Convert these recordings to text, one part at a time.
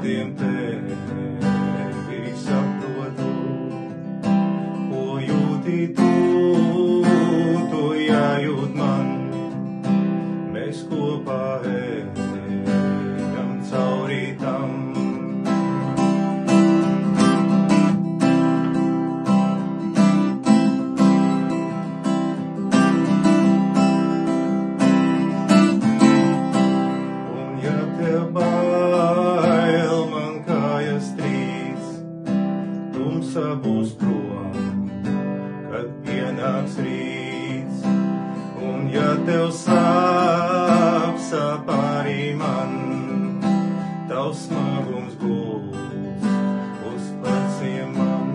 vārdiem tevi saprotu, ko jūti tu jājūt man, mēs kopā ejam cauri tam. Būs prom, kad pienāks rīts, un ja tev sāp arī man, tavs smagums būs uz pleciem man,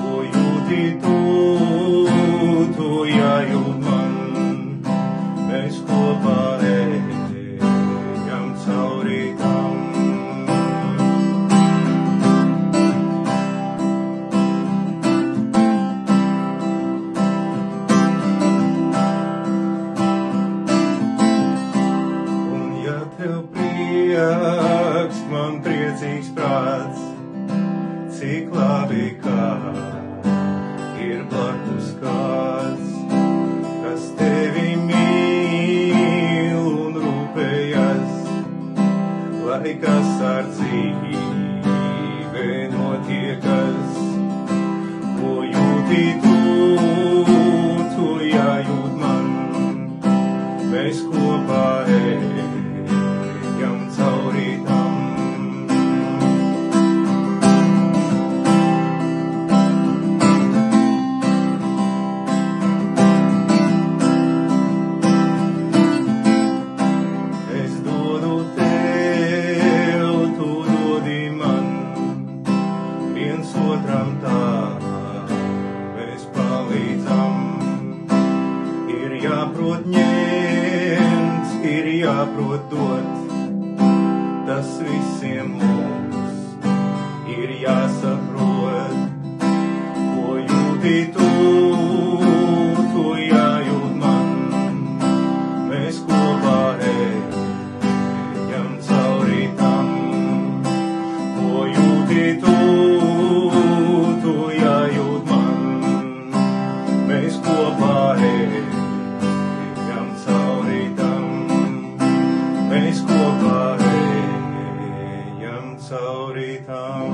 ko jūti tu jājūt man, mēs kopā ejam cauri tam. Man priecīgs prāts, cik labi, kā ir blakus kāds, kas tevi mīl un rūpējas, lai kas ar dzīve notiekas, ko jūti tu jājūt man, mēs kopā ejam cauri tam. Otram tā mēs palīdzam, ir jāprot ņemt, ir jāprot dot, tas visiem mums ir jāsaprot, ko jūti tu jājūt man, mēs kopā ejam cauri tam, ko jūti tu jājūt man, mēs kopā ejam cauri tam, mēs kopā ejam cauri tam.